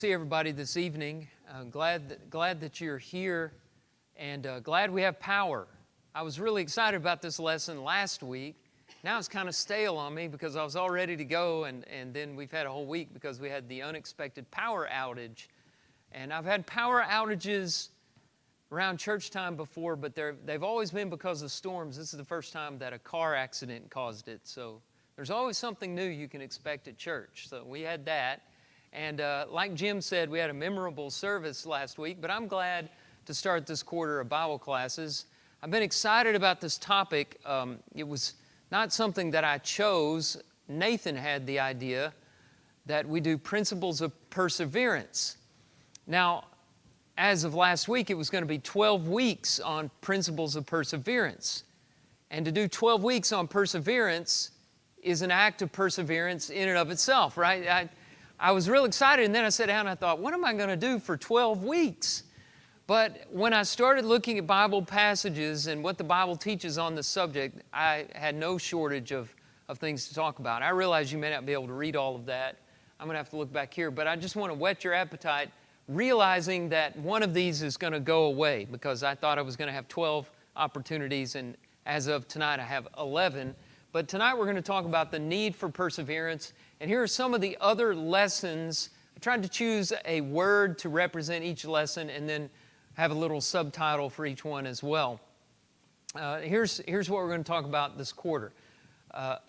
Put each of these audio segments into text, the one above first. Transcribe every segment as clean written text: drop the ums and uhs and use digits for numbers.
See everybody this evening. Glad that you're here, and glad we have power. I was really excited about this lesson last week. Now it's kind of stale on me because I was all ready to go, and then we've had a whole week because we had the unexpected power outage. And I've had power outages around church time before, but they've always been because of storms. This is the first time that a car accident caused it. So there's always something new you can expect at church. So we had that. And like Jim said, we had a memorable service last week, but I'm glad to start this quarter of Bible classes. I've been excited about this topic. It was not something that I chose. Nathan had the idea that we do principles of perseverance. Now, as of last week, it was going to be 12 weeks on principles of perseverance. And to do 12 weeks on perseverance is an act of perseverance in and of itself, right? I was real excited, and then I sat down and I thought, what am I going to do for 12 weeks? But when I started looking at Bible passages and what the Bible teaches on this subject, I had no shortage of things to talk about. I realize you may not be able to read all of that. I'm going to have to look back here, but I just want to whet your appetite, realizing that one of these is going to go away because I thought I was going to have 12 opportunities, and as of tonight I have 11. But tonight we're going to talk about the need for perseverance. And here are some of the other lessons. I tried to choose a word to represent each lesson and then have a little subtitle for each one as well. Here's what we're going to talk about this quarter.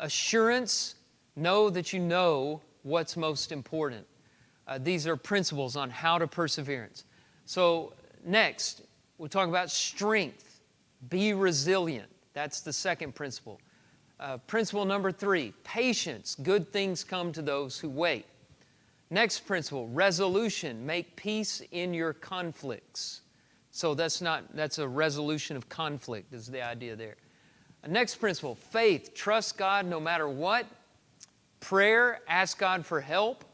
Assurance, know that you know what's most important. These are principles on how to perseverance. So next, we'll talk about strength. Be resilient. That's the second principle. Principle number 3, patience. Good things come to those who wait. Next principle, resolution. Make peace in your conflicts. So that's a resolution of conflict is the idea there. Next principle, faith. Trust God no matter what. Prayer. Ask God for help.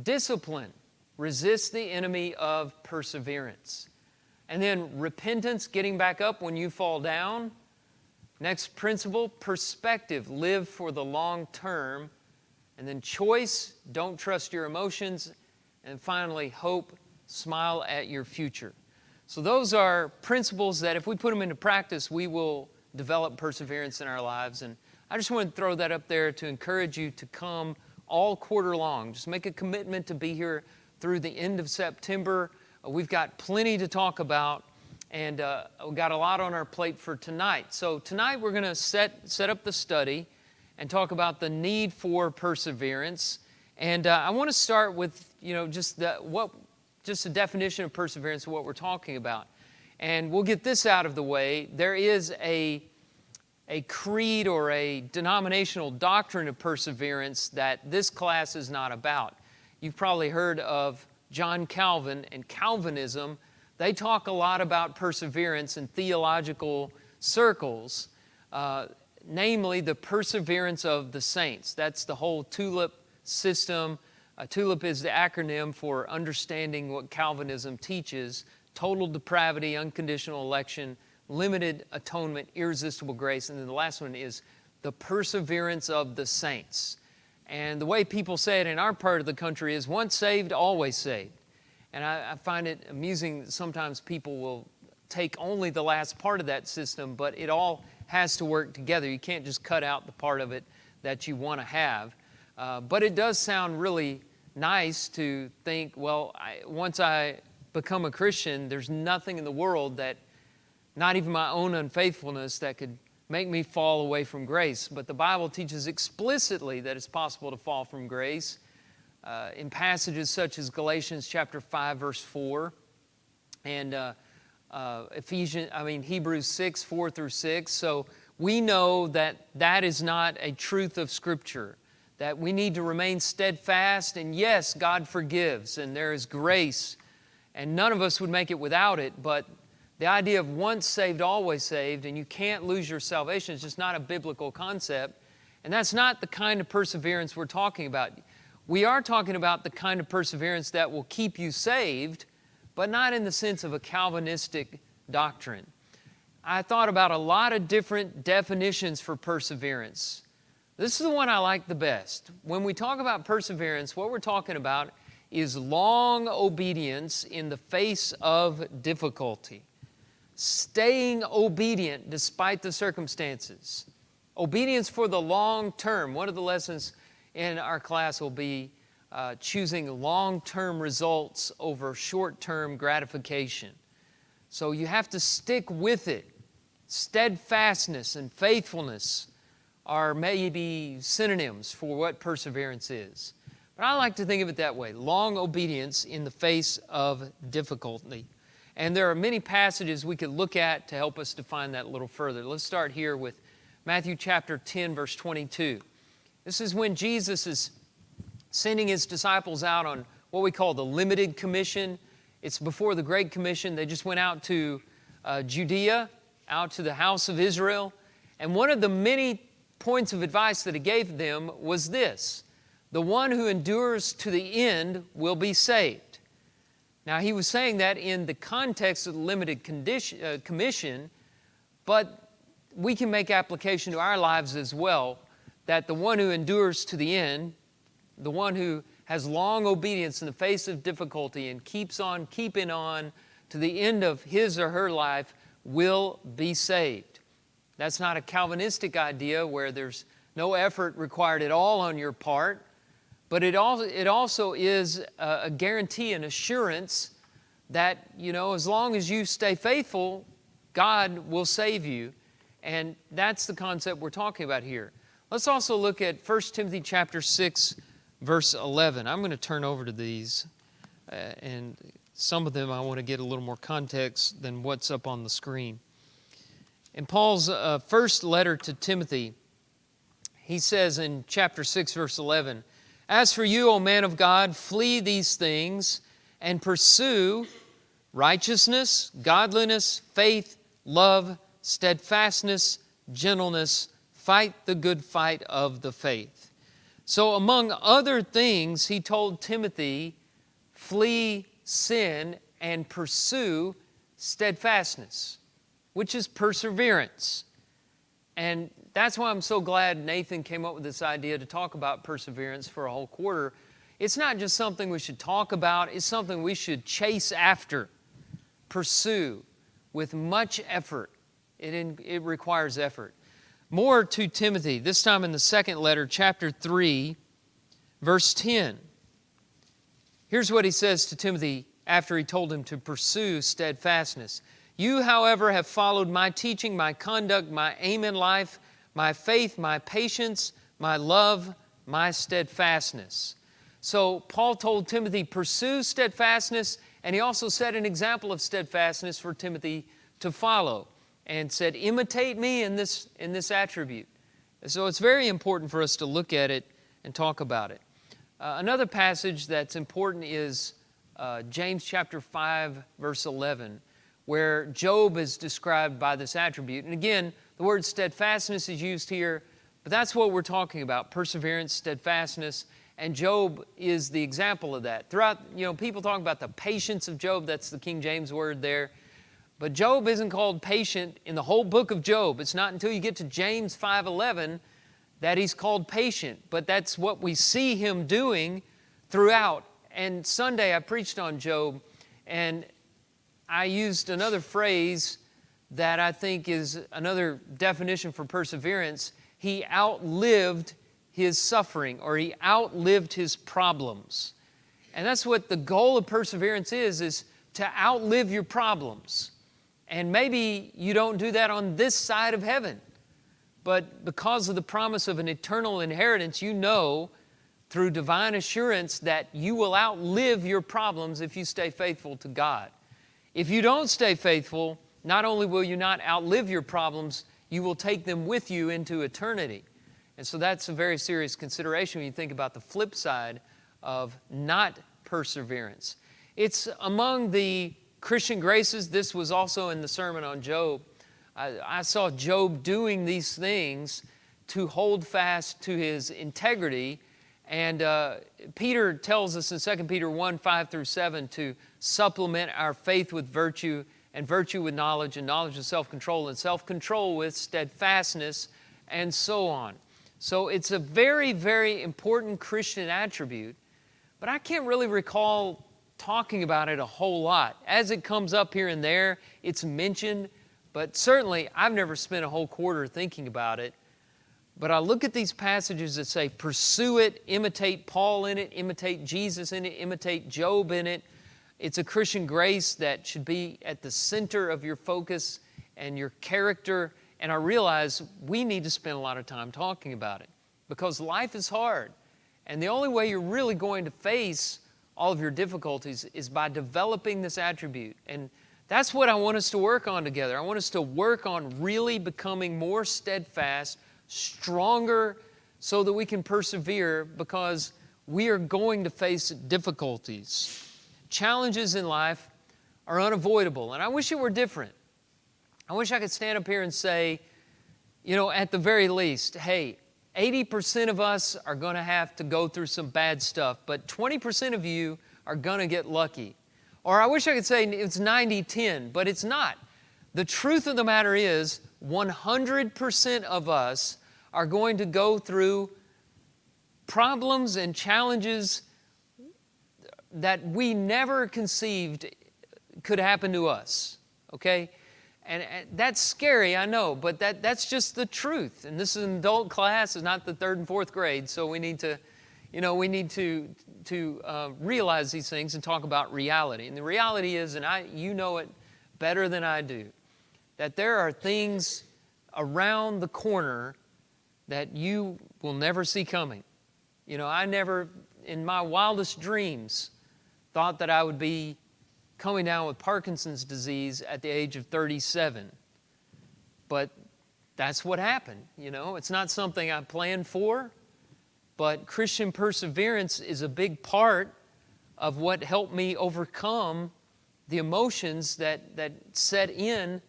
Discipline. Resist the enemy of perseverance. And then repentance, getting back up when you fall down. Next principle, perspective. Live for the long term. And then choice, don't trust your emotions. And finally, hope, smile at your future. So those are principles that if we put them into practice, we will develop perseverance in our lives. And I just want to throw that up there to encourage you to come all quarter long. Just make a commitment to be here through the end of September. We've got plenty to talk about. And we've got a lot on our plate for tonight. So tonight we're going to set up the study and talk about the need for perseverance. And I want to start with, just a definition of perseverance, what we're talking about. And we'll get this out of the way. There is a creed or a denominational doctrine of perseverance that this class is not about. You've probably heard of John Calvin and Calvinism. They talk a lot about perseverance in theological circles, namely the perseverance of the saints. That's the whole TULIP system. TULIP is the acronym for understanding what Calvinism teaches: total depravity, unconditional election, limited atonement, irresistible grace. And then the last one is the perseverance of the saints. And the way people say it in our part of the country is once saved, always saved. And I find it amusing that sometimes people will take only the last part of that system, but it all has to work together. You can't just cut out the part of it that you want to have. But it does sound really nice to think, well, once I become a Christian, there's nothing in the world that, not even my own unfaithfulness, that could make me fall away from grace. But the Bible teaches explicitly that it's possible to fall from grace. In passages such as Galatians chapter 5, verse 4, and Hebrews 6, 4 through 6. So we know that is not a truth of Scripture, that we need to remain steadfast, and yes, God forgives, and there is grace, and none of us would make it without it, but the idea of once saved, always saved, and you can't lose your salvation is just not a biblical concept, and that's not the kind of perseverance we're talking about. We are talking about the kind of perseverance that will keep you saved, but not in the sense of a Calvinistic doctrine. I thought about a lot of different definitions for perseverance. This is the one I like the best. When we talk about perseverance, what we're talking about is long obedience in the face of difficulty. Staying obedient despite the circumstances. Obedience for the long term. One of the lessons in our class will be choosing long-term results over short-term gratification. So you have to stick with it. Steadfastness and faithfulness are maybe synonyms for what perseverance is. But I like to think of it that way, long obedience in the face of difficulty. And there are many passages we could look at to help us define that a little further. Let's start here with Matthew chapter 10, verse 22. This is when Jesus is sending His disciples out on what we call the limited commission. It's before the Great Commission. They just went out to Judea, out to the house of Israel. And one of the many points of advice that He gave them was this: the one who endures to the end will be saved. Now, He was saying that in the context of the limited commission, but we can make application to our lives as well, that the one who endures to the end, the one who has long obedience in the face of difficulty and keeps on keeping on to the end of his or her life, will be saved. That's not a Calvinistic idea where there's no effort required at all on your part, but it also is a guarantee, an assurance that, as long as you stay faithful, God will save you. And that's the concept we're talking about here. Let's also look at 1 Timothy chapter 6, verse 11. I'm going to turn over to these, and some of them I want to get a little more context than what's up on the screen. In Paul's first letter to Timothy, he says in chapter 6, verse 11, "As for you, O man of God, flee these things and pursue righteousness, godliness, faith, love, steadfastness, gentleness. Fight the good fight of the faith." So among other things, he told Timothy, flee sin and pursue steadfastness, which is perseverance. And that's why I'm so glad Nathan came up with this idea to talk about perseverance for a whole quarter. It's not just something we should talk about, it's something we should chase after, pursue with much effort. It requires effort. More to Timothy, this time in the second letter, chapter 3, verse 10. Here's what he says to Timothy after he told him to pursue steadfastness. "You, however, have followed my teaching, my conduct, my aim in life, my faith, my patience, my love, my steadfastness." So Paul told Timothy, pursue steadfastness, and he also set an example of steadfastness for Timothy to follow, and said, imitate me in this attribute. So it's very important for us to look at it and talk about it. Another passage that's important is James chapter 5, verse 11, where Job is described by this attribute. And again, the word steadfastness is used here, but that's what we're talking about, perseverance, steadfastness, and Job is the example of that. Throughout, people talk about the patience of Job, that's the King James word there. But Job isn't called patient in the whole book of Job. It's not until you get to James 5:11 that he's called patient. But that's what we see him doing throughout. And Sunday I preached on Job, and I used another phrase that I think is another definition for perseverance. He outlived his suffering, or he outlived his problems. And that's what the goal of perseverance is to outlive your problems. And maybe you don't do that on this side of heaven. But because of the promise of an eternal inheritance, you know through divine assurance that you will outlive your problems if you stay faithful to God. If you don't stay faithful, not only will you not outlive your problems, you will take them with you into eternity. And so that's a very serious consideration when you think about the flip side of not perseverance. It's among the Christian graces. This was also in the sermon on Job. I saw Job doing these things to hold fast to his integrity. And Peter tells us in 2 Peter 1, 5 through 7 to supplement our faith with virtue, and virtue with knowledge, and knowledge with self-control, and self-control with steadfastness, and so on. So it's a very, very important Christian attribute. but I can't really recall talking about it a whole lot. As it comes up here and there, it's mentioned, but certainly I've never spent a whole quarter thinking about it. But I look at these passages that say, pursue it, imitate Paul in it, imitate Jesus in it, imitate Job in it. It's a Christian grace that should be at the center of your focus and your character. And I realize we need to spend a lot of time talking about it because life is hard. And the only way you're really going to face all of your difficulties is by developing this attribute. And that's what I want us to work on together. I want us to work on really becoming more steadfast, stronger, so that we can persevere because we are going to face difficulties. Challenges in life are unavoidable, and I wish it were different. I wish I could stand up here and say, at the very least, hey, 80% of us are going to have to go through some bad stuff, but 20% of you are going to get lucky. Or I wish I could say it's 90-10, but it's not. The truth of the matter is 100% of us are going to go through problems and challenges that we never conceived could happen to us, okay? And that's scary, I know, but that's just the truth. And this is an adult class, it's not the 3rd and 4th grade, so we need to, realize these things and talk about reality. And the reality is, and you know it better than I do, that there are things around the corner that you will never see coming. I never, in my wildest dreams, thought that I would be coming down with Parkinson's disease at the age of 37. But that's what happened, It's not something I planned for, but Christian perseverance is a big part of what helped me overcome the emotions that set in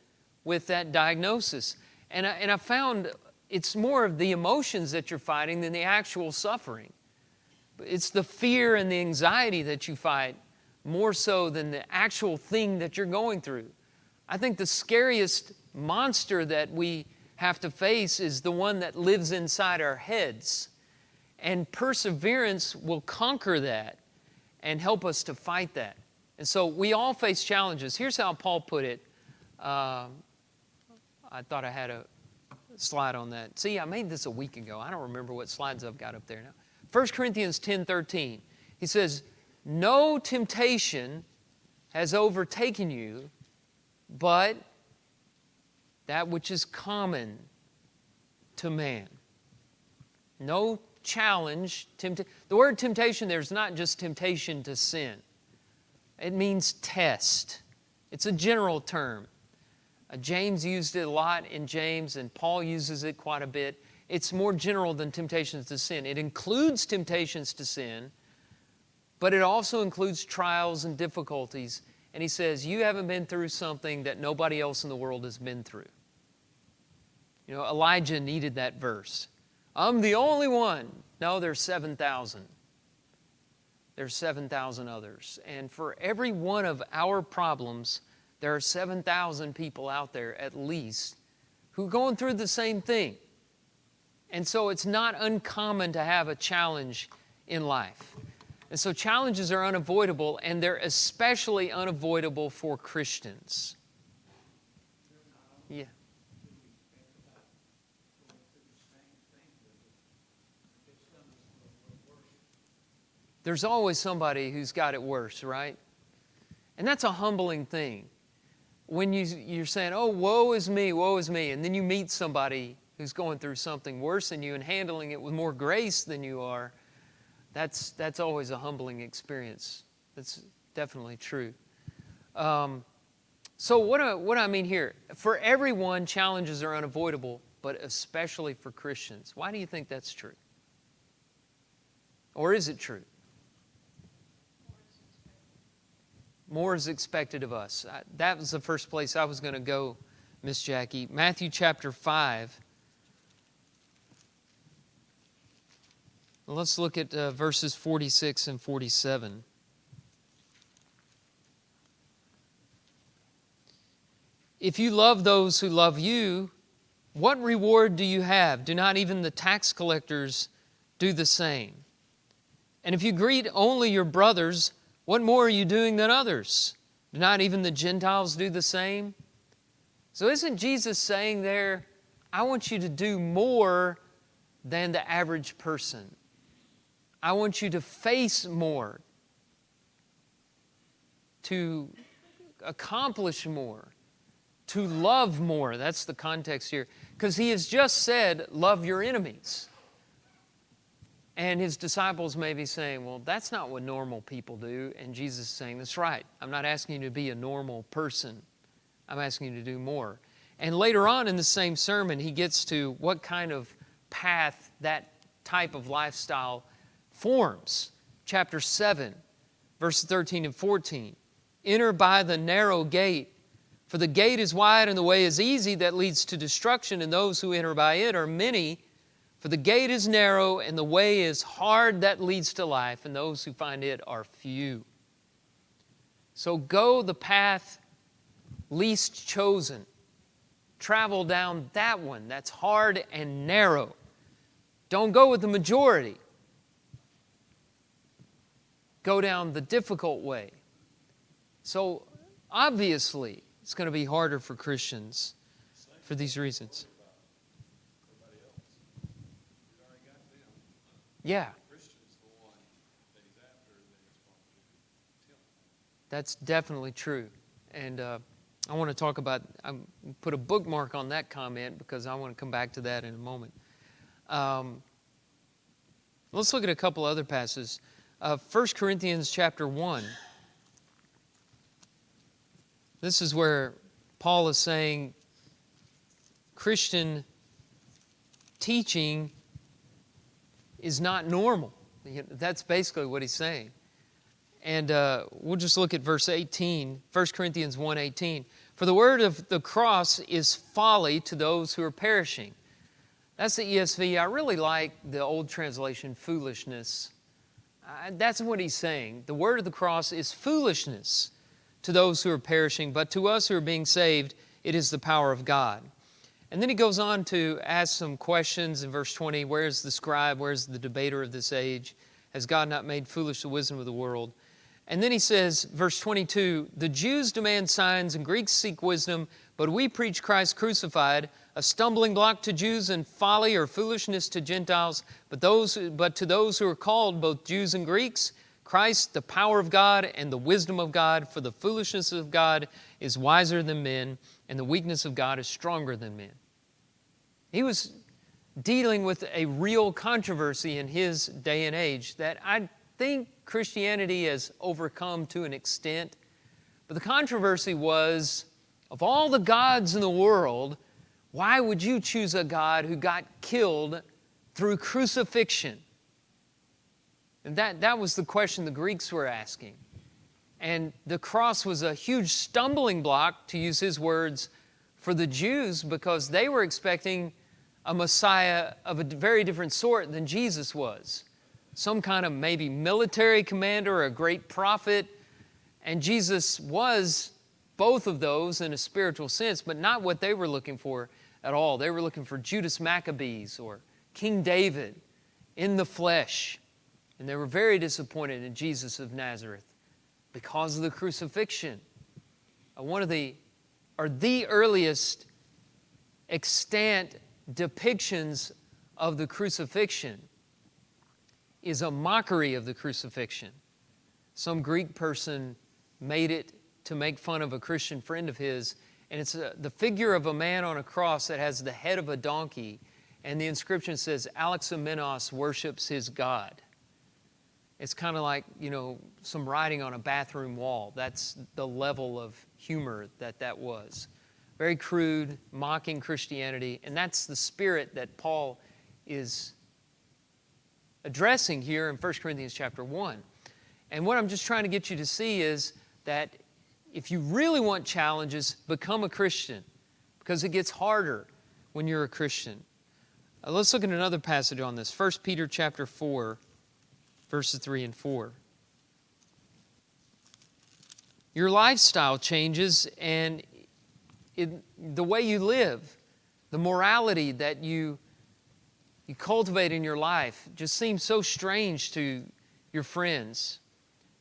with that diagnosis. And I found it's more of the emotions that you're fighting than the actual suffering. It's the fear and the anxiety that you fight more so than the actual thing that you're going through. I think the scariest monster that we have to face is the one that lives inside our heads. And perseverance will conquer that and help us to fight that. And so we all face challenges. Here's how Paul put it. I thought I had a slide on that. See, I made this a week ago. I don't remember what slides I've got up there now. 1 Corinthians 10:13. He says, no temptation has overtaken you, but that which is common to man. No challenge. The word temptation there is not just temptation to sin. It means test. It's a general term. James used it a lot in James, and Paul uses it quite a bit. It's more general than temptations to sin. It includes temptations to sin, but it also includes trials and difficulties. And he says, you haven't been through something that nobody else in the world has been through. Elijah needed that verse. I'm the only one. No, there's 7,000. There's 7,000 others. And for every one of our problems, there are 7,000 people out there at least who are going through the same thing. And so it's not uncommon to have a challenge in life. And so challenges are unavoidable, and they're especially unavoidable for Christians. Yeah. There's always somebody who's got it worse, right? And that's a humbling thing. When you're saying, oh, woe is me, and then you meet somebody who's going through something worse than you and handling it with more grace than you are, that's always a humbling experience. That's definitely true. So what do I mean here? For everyone, challenges are unavoidable, but especially for Christians. Why do you think that's true? Or is it true? More is expected of us. That was the first place I was going to go, Miss Jackie. Matthew chapter 5. Let's look at verses 46 and 47. If you love those who love you, what reward do you have? Do not even the tax collectors do the same? And if you greet only your brothers, what more are you doing than others? Do not even the Gentiles do the same? So isn't Jesus saying there, I want you to do more than the average person. I want you to face more, to accomplish more, to love more. That's the context here. Because he has just said, love your enemies. And his disciples may be saying, well, that's not what normal people do. And Jesus is saying, that's right. I'm not asking you to be a normal person. I'm asking you to do more. And later on in the same sermon, he gets to what kind of path that type of lifestyle forms. Chapter 7, verses 13 and 14. Enter by the narrow gate, for the gate is wide and the way is easy that leads to destruction, and those who enter by it are many. For the gate is narrow and the way is hard that leads to life, and those who find it are few. So go the path least chosen. Travel down that one that's hard and narrow. Don't go with the majority. Go down the difficult way. So obviously, it's going to be harder for Christians for these reasons. Yeah. That's definitely true. And I want to talk about, I put a bookmark on that comment because I want to come back to that in a moment. Let's look at a couple other passages. 1 Corinthians chapter 1. This is where Paul is saying Christian teaching is not normal. That's basically what he's saying. And we'll just look at verse 18, 1 Corinthians 1:18. For the word of the cross is folly to those who are perishing. That's the ESV. I really like the old translation, foolishness. That's what he's saying. The word of the cross is foolishness to those who are perishing, but to us who are being saved, it is the power of God. And then he goes on to ask some questions in verse 20. Where's the scribe? Where's the debater of this age? Has God not made foolish the wisdom of the world? And then he says, verse 22, the Jews demand signs and Greeks seek wisdom, but we preach Christ crucified, a stumbling block to Jews and folly or foolishness to Gentiles. But to those who are called, both Jews and Greeks, Christ, the power of God and the wisdom of God, for the foolishness of God is wiser than men, and the weakness of God is stronger than men. He was dealing with a real controversy in his day and age that I think Christianity has overcome to an extent. But the controversy was, of all the gods in the world, why would you choose a God who got killed through crucifixion? And that was the question the Greeks were asking. And the cross was a huge stumbling block, to use his words, for the Jews, because they were expecting a Messiah of a very different sort than Jesus was. Some kind of maybe military commander or a great prophet. And Jesus was both of those in a spiritual sense, but not what they were looking for at all. They were looking for Judas Maccabees or King David in the flesh. And they were very disappointed in Jesus of Nazareth because of the crucifixion. The earliest extant depictions of the crucifixion is a mockery of the crucifixion. Some Greek person made it to make fun of a Christian friend of his, and it's the figure of a man on a cross that has the head of a donkey, and the inscription says, Alexamenos worships his God. It's kind of like, some writing on a bathroom wall. That's the level of humor that was. Very crude, mocking Christianity, and that's the spirit that Paul is addressing here in 1 Corinthians chapter 1. And what I'm just trying to get you to see is that if you really want challenges, become a Christian, because it gets harder when you're a Christian. Let's look at another passage on this. 1 Peter chapter 4, verses 3 and 4. Your lifestyle changes, and the way you live, the morality that you cultivate in your life just seems so strange to your friends.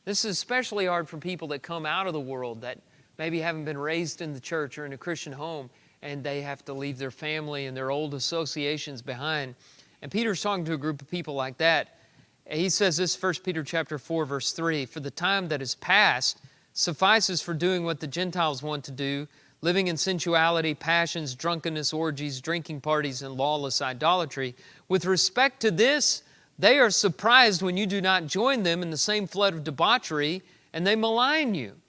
This is especially hard for people that come out of the world that maybe haven't been raised in the church or in a Christian home, and they have to leave their family and their old associations behind. And Peter's talking to a group of people like that. He says this, 1 Peter chapter 4, verse 3, "For the time that is past suffices for doing what the Gentiles want to do, living in sensuality, passions, drunkenness, orgies, drinking parties, and lawless idolatry. With respect to this, they are surprised when you do not join them in the same flood of debauchery, and they malign you."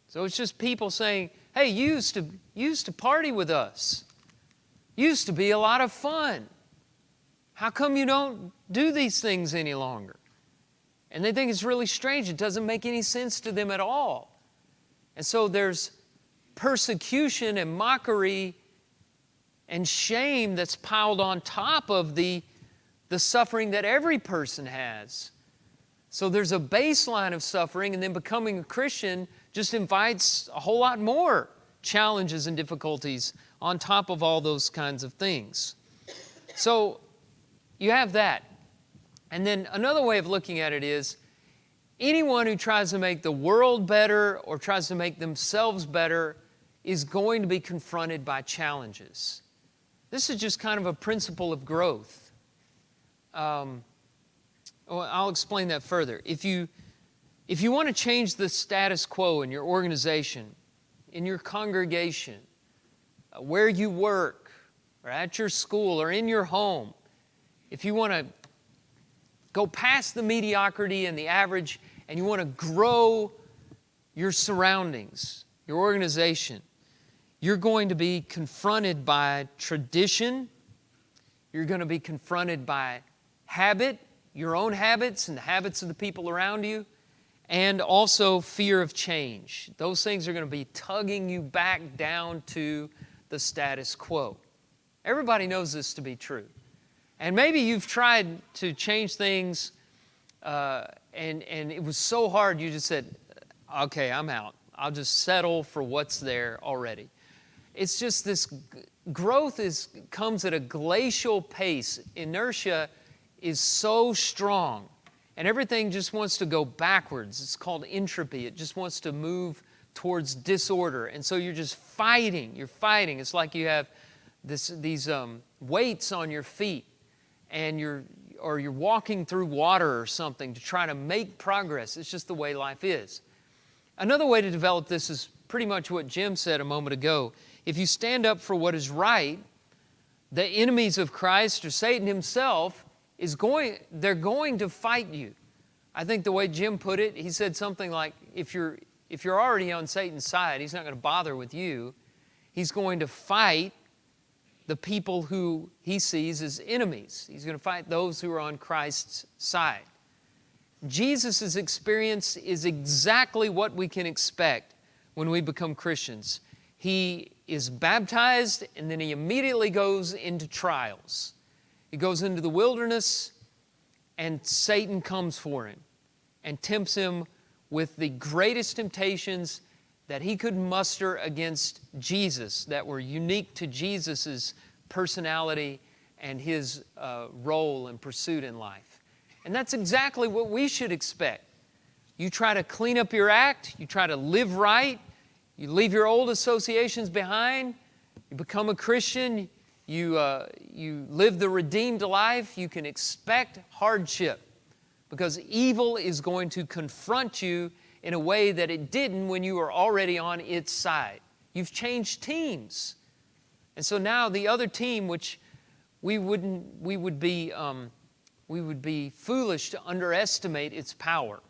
So it's just people saying, hey, you used to party with us. Used to be a lot of fun. How come you don't do these things any longer? And they think it's really strange. It doesn't make any sense to them at all. And so there's persecution and mockery and shame that's piled on top of the suffering that every person has. So there's a baseline of suffering, and then becoming a Christian just invites a whole lot more challenges and difficulties on top of all those kinds of things. So you have that. And then another way of looking at it is anyone who tries to make the world better or tries to make themselves better is going to be confronted by challenges. This is just kind of a principle of growth. I'll explain that further. If you want to change the status quo in your organization, in your congregation, where you work, or at your school, or in your home, if you want to go past the mediocrity and the average, and you want to grow your surroundings, your organization, you're going to be confronted by tradition. You're going to be confronted by habit, your own habits and the habits of the people around you, and also fear of change. Those things are going to be tugging you back down to the status quo. Everybody knows this to be true. And maybe you've tried to change things and it was so hard you just said, okay, I'm out. I'll just settle for what's there already. It's just this growth comes at a glacial pace. Inertia is so strong, and everything just wants to go backwards. It's called entropy. It just wants to move towards disorder, and so you're just fighting. You're fighting. It's like you have these weights on your feet, and you're walking through water or something to try to make progress. It's just the way life is. Another way to develop this is pretty much what Jim said a moment ago. If you stand up for what is right, the enemies of Christ or Satan himself they're going to fight you. I think the way Jim put it, he said something like, if you're already on Satan's side, he's not going to bother with you. He's going to fight the people who he sees as enemies. He's going to fight those who are on Christ's side. Jesus' experience is exactly what we can expect when we become Christians. He is baptized, and then he immediately goes into trials. He goes into the wilderness, and Satan comes for him and tempts him with the greatest temptations that he could muster against Jesus, that were unique to Jesus' personality and his role and pursuit in life. And that's exactly what we should expect. You try to clean up your act, you try to live right, you leave your old associations behind, you become a Christian, you live the redeemed life, you can expect hardship, because evil is going to confront you in a way that it didn't when you were already on its side. You've changed teams. And so now the other team, which we would be foolish to underestimate its power.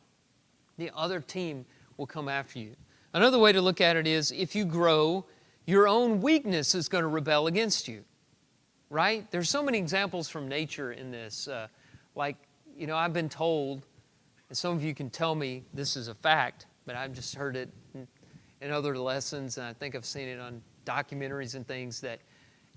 The other team will come after you. Another way to look at it is, if you grow, your own weakness is going to rebel against you, right? There's so many examples from nature in this. I've been told, and some of you can tell me this is a fact, but I've just heard it in other lessons, and I think I've seen it on documentaries and things, that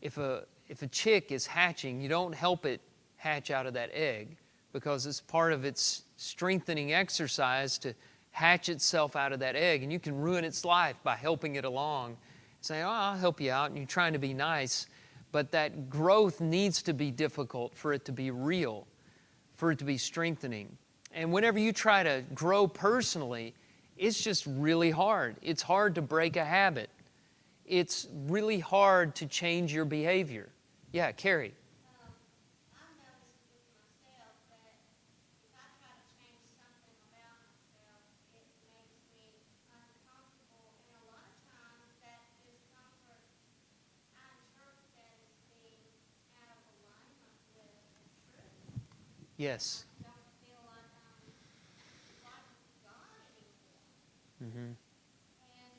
if a chick is hatching, you don't help it hatch out of that egg, because it's part of its strengthening exercise to hatch itself out of that egg, and you can ruin its life by helping it along, saying, I'll help you out, and you're trying to be nice, but that growth needs to be difficult for it to be real, for it to be strengthening. And whenever you try to grow personally, it's just really hard. It's hard to break a habit. It's really hard to change your behavior. Yeah, Carrie. I've noticed with myself that if I try to change something about myself, it makes me uncomfortable. And a lot of times that discomfort, I interpret that as being out of alignment with the truth. Yes. I don't feel like I'm right with God anymore. Mm-hmm. And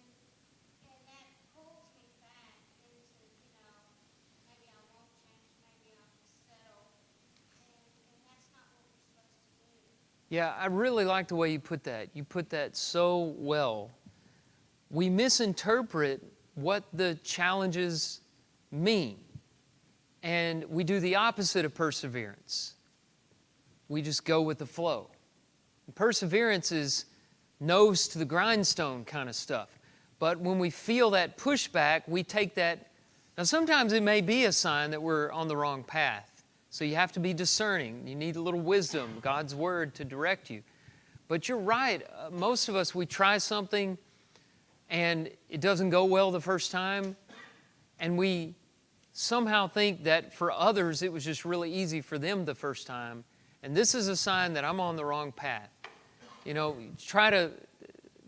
that pulls me back into, maybe I won't change, maybe I'll just settle. And that's not what we're supposed to do. Yeah, I really like the way you put that. You put that so well. We misinterpret what the challenges mean, and we do the opposite of perseverance. We just go with the flow. Perseverance is nose to the grindstone kind of stuff. But when we feel that pushback, we take that. Now, sometimes it may be a sign that we're on the wrong path. So you have to be discerning. You need a little wisdom, God's Word to direct you. But you're right. Most of us, we try something and it doesn't go well the first time. And we somehow think that for others, it was just really easy for them the first time. And this is a sign that I'm on the wrong path. Try to,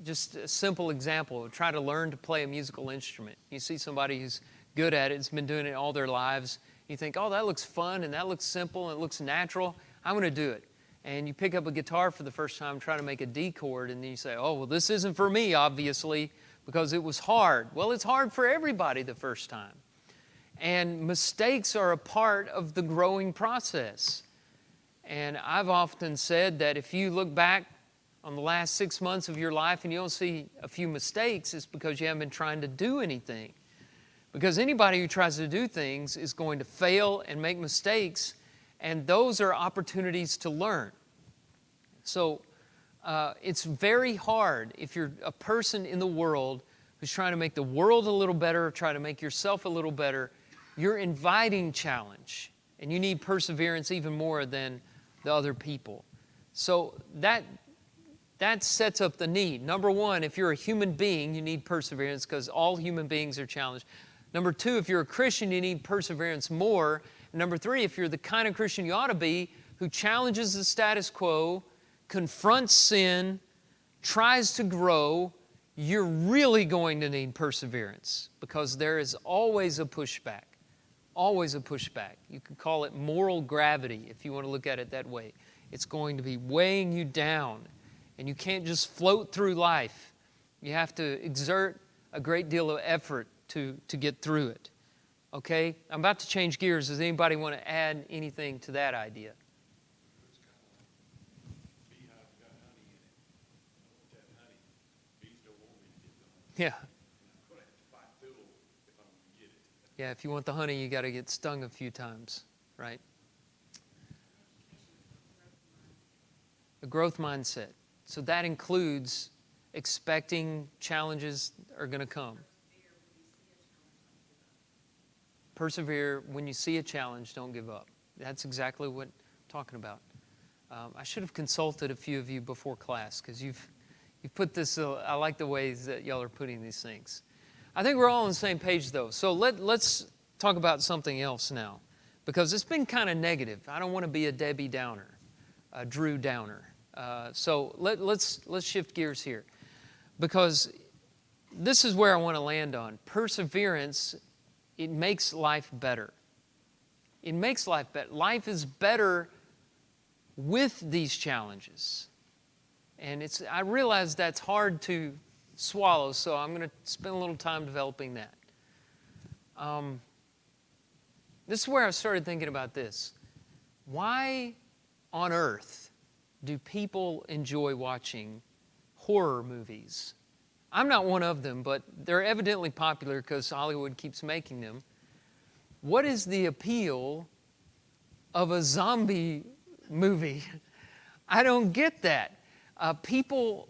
just a simple example, try to learn to play a musical instrument. You see somebody who's good at it, has been doing it all their lives. You think, oh, that looks fun and that looks simple and it looks natural. I'm going to do it. And you pick up a guitar for the first time, try to make a D chord, and then you say, oh, well, this isn't for me, obviously, because it was hard. Well, it's hard for everybody the first time. And mistakes are a part of the growing process. And I've often said that if you look back on the last 6 months of your life and you don't see a few mistakes, it's because you haven't been trying to do anything. Because anybody who tries to do things is going to fail and make mistakes, and those are opportunities to learn. So it's very hard if you're a person in the world who's trying to make the world a little better, try to make yourself a little better. You're inviting challenge, and you need perseverance even more than the other people. So that sets up the need. Number one, if you're a human being, you need perseverance because all human beings are challenged. Number two, if you're a Christian, you need perseverance more. And number three, if you're the kind of Christian you ought to be, who challenges the status quo, confronts sin, tries to grow, you're really going to need perseverance because there is always a pushback. Always a pushback. You could call it moral gravity if you want to look at it that way. It's going to be weighing you down, and you can't just float through life. You have to exert a great deal of effort to get through it. Okay? I'm about to change gears. Does anybody want to add anything to that idea? Yeah. Yeah, if you want the honey, you got to get stung a few times, right? A growth mindset. So that includes expecting challenges are going to come. Persevere when you see a challenge, don't give up. That's exactly what I'm talking about. I should have consulted a few of you before class because you've put this, I like the ways that y'all are putting these things. I think we're all on the same page though. So let's talk about something else now because it's been kind of negative. I don't want to be a Debbie Downer, a Drew Downer. So let's shift gears here because this is where I want to land on. Perseverance, it makes life better. It makes life better. Life is better with these challenges. And I realize that's hard to swallow, so I'm going to spend a little time developing that. This is where I started thinking about this. Why on earth do people enjoy watching horror movies? I'm not one of them, but they're evidently popular because Hollywood keeps making them. What is the appeal of a zombie movie? I don't get that. People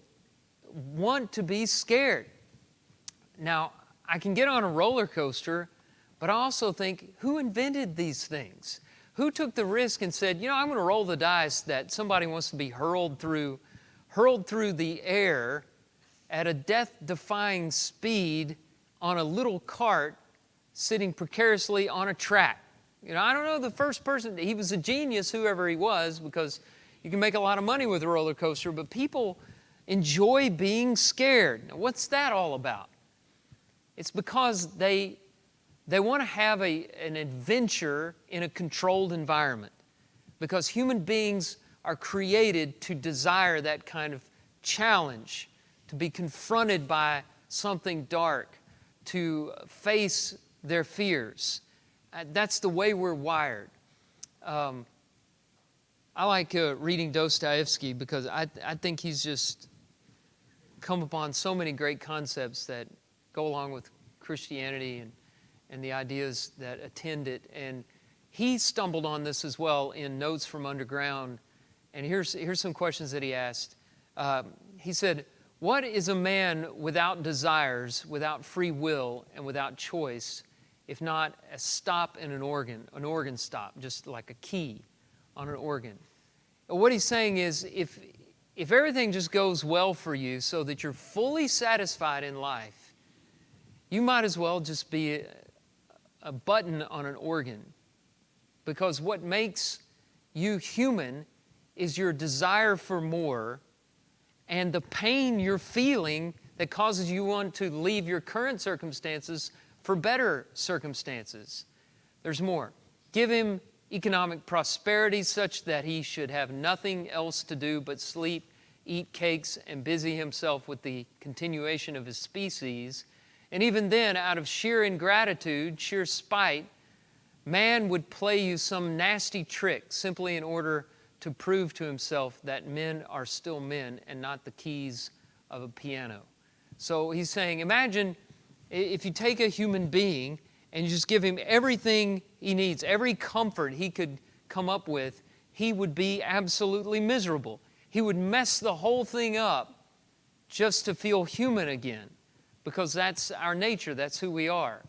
want to be scared. Now, I can get on a roller coaster, but I also think, who invented these things? Who took the risk and said, I'm going to roll the dice that somebody wants to be hurled through the air at a death-defying speed on a little cart sitting precariously on a track? I don't know the first person. He was a genius, whoever he was, because you can make a lot of money with a roller coaster, but people enjoy being scared. Now, what's that all about? It's because they want to have an adventure in a controlled environment, because human beings are created to desire that kind of challenge, to be confronted by something dark, to face their fears. That's the way we're wired. I like reading Dostoevsky because I think he's just come upon so many great concepts that go along with Christianity and the ideas that attend it. And he stumbled on this as well in Notes from Underground. And here's some questions that he asked. He said, "What is a man without desires, without free will, and without choice, if not a stop in an organ stop, just like a key on an organ?" What he's saying is, if everything just goes well for you so that you're fully satisfied in life, you might as well just be a button on an organ. Because what makes you human is your desire for more and the pain you're feeling that causes you want to leave your current circumstances for better circumstances. There's more. Give him economic prosperity such that he should have nothing else to do but sleep, eat cakes, and busy himself with the continuation of his species. And even then, out of sheer ingratitude, sheer spite, man would play you some nasty trick simply in order to prove to himself that men are still men and not the keys of a piano. So he's saying, imagine if you take a human being and you just give him everything he needs, every comfort he could come up with, he would be absolutely miserable. He would mess the whole thing up just to feel human again, because that's our nature, that's who we are.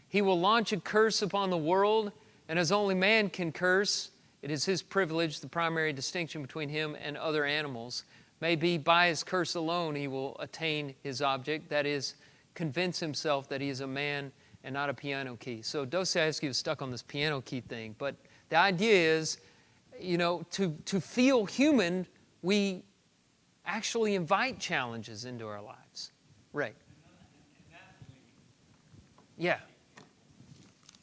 He will launch a curse upon the world, and as only man can curse, it is his privilege, the primary distinction between him and other animals. Maybe by his curse alone he will attain his object, that is, convince himself that he is a man and not a piano key. So Dostoevsky was stuck on this piano key thing, but the idea is, to feel human, we actually invite challenges into our lives. Ray. Yeah.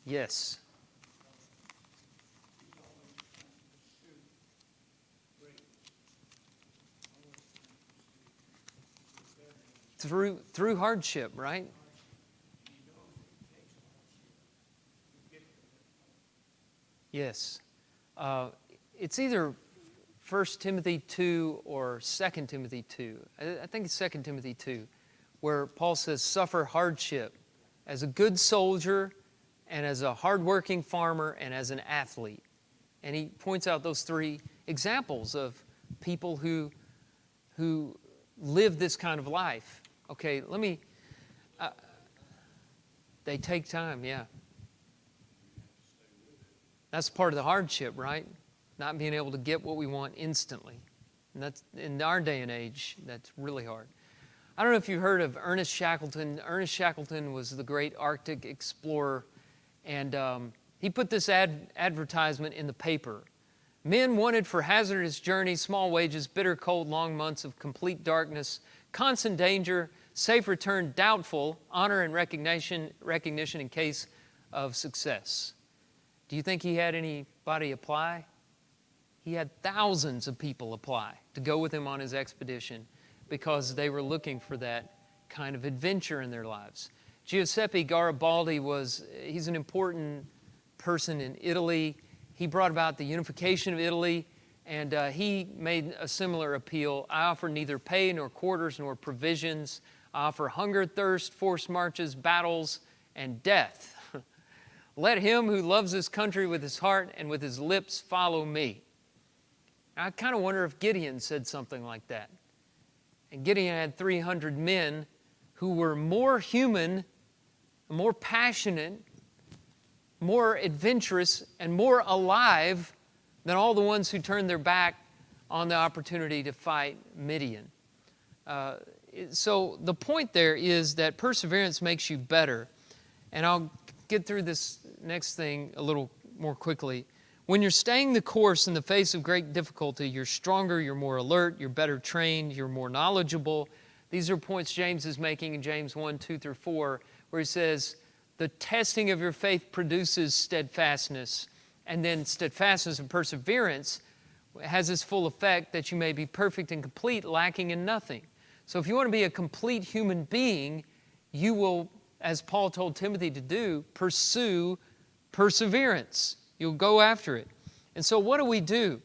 Yes. Through hardship, right? Yes. It's either 1 Timothy 2 or 2 Timothy 2. I think it's 2 Timothy 2, where Paul says, suffer hardship as a good soldier and as a hardworking farmer and as an athlete. And he points out those three examples of people who live this kind of life. Okay, they take time, yeah. That's part of the hardship, right? Not being able to get what we want instantly. And that's, in our day and age, that's really hard. I don't know if you've heard of Ernest Shackleton. Ernest Shackleton was the great Arctic explorer, and he put this advertisement in the paper. Men wanted for hazardous journeys, small wages, bitter cold, long months of complete darkness, constant danger, safe return doubtful, honor and recognition in case of success. Do you think he had anybody apply? He had thousands of people apply to go with him on his expedition because they were looking for that kind of adventure in their lives. Giuseppe Garibaldi he's an important person in Italy. He brought about the unification of Italy, and he made a similar appeal. I offer neither pay nor quarters nor provisions. I offer hunger, thirst, forced marches, battles, and death. Let him who loves his country with his heart and with his lips follow me. I kind of wonder if Gideon said something like that. And Gideon had 300 men who were more human, more passionate, more adventurous and more alive than all the ones who turned their back on the opportunity to fight Midian. So the point there is that perseverance makes you better. And I'll get through this next thing a little more quickly. When you're staying the course in the face of great difficulty, you're stronger, you're more alert, you're better trained, you're more knowledgeable. These are points James is making in James 1, 2 through 4, where he says, the testing of your faith produces steadfastness, and then steadfastness and perseverance has this full effect that you may be perfect and complete, lacking in nothing. So if you want to be a complete human being, you will, as Paul told Timothy to do, pursue perseverance. You'll go after it. And so what do?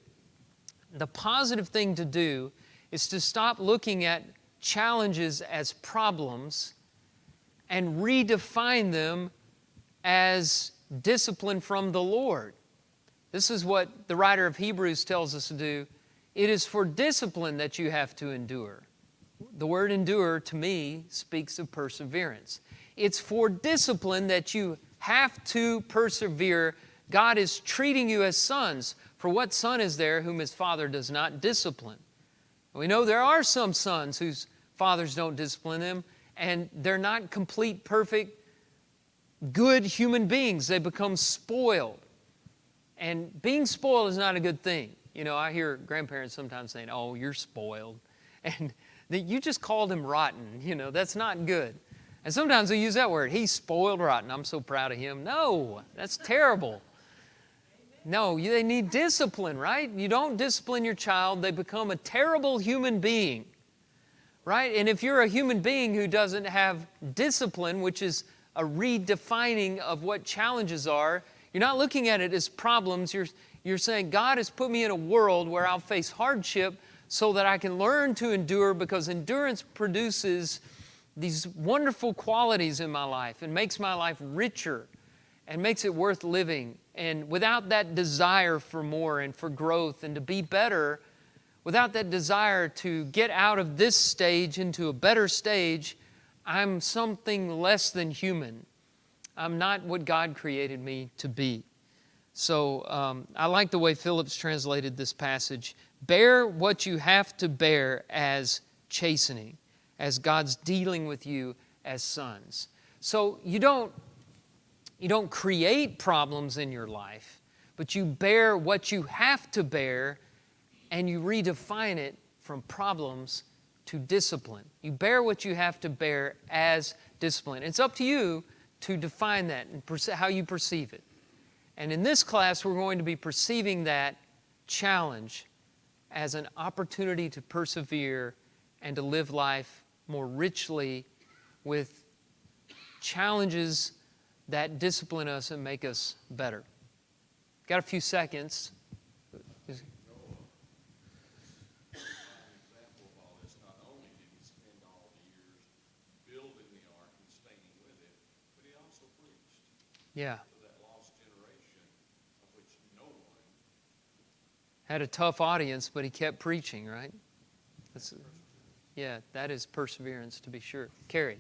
The positive thing to do is to stop looking at challenges as problems and redefine them as discipline from the Lord. This is what the writer of Hebrews tells us to do. It is for discipline that you have to endure. The word endure, to me, speaks of perseverance. It's for discipline that you have to persevere. God is treating you as sons. For what son is there whom his father does not discipline? We know there are some sons whose fathers don't discipline them, and they're not complete, perfect, good human beings. They become spoiled. And being spoiled is not a good thing. You know, I hear grandparents sometimes saying, oh, you're spoiled. And you just called him rotten. You know, that's not good. And sometimes they use that word. He's spoiled rotten. I'm so proud of him. No, that's terrible. No, they need discipline, right? You don't discipline your child, they become a terrible human being, right? And if you're a human being who doesn't have discipline, which is a redefining of what challenges are, you're not looking at it as problems. You're saying, God has put me in a world where I'll face hardship so that I can learn to endure, because endurance produces these wonderful qualities in my life and makes my life richer and makes it worth living. And without that desire for more and for growth and to be better, without that desire to get out of this stage into a better stage, I'm something less than human. I'm not what God created me to be. So I like the way Phillips translated this passage. Bear what you have to bear as chastening, as God's dealing with you as sons. So you don't create problems in your life, but you bear what you have to bear, and you redefine it from problems to discipline. You bear what you have to bear as discipline. It's up to you to define that and how you perceive it. And in this class, we're going to be perceiving that challenge as an opportunity to persevere and to live life more richly with challenges that discipline us and make us better. Got a few seconds. Yeah. Had a tough audience, but he kept preaching, right? Yeah, that is perseverance to be sure. Carrie.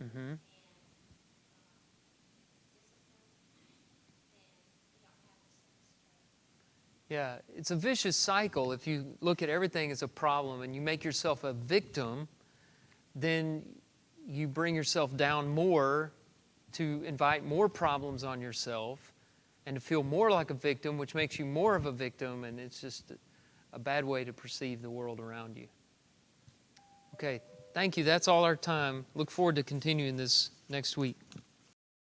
Mm-hmm. Yeah, it's a vicious cycle. If you look at everything as a problem and you make yourself a victim, then you bring yourself down more to invite more problems on yourself and to feel more like a victim, which makes you more of a victim, and it's just a bad way to perceive the world around you. Okay, thank you. That's all our time. Look forward to continuing this next week.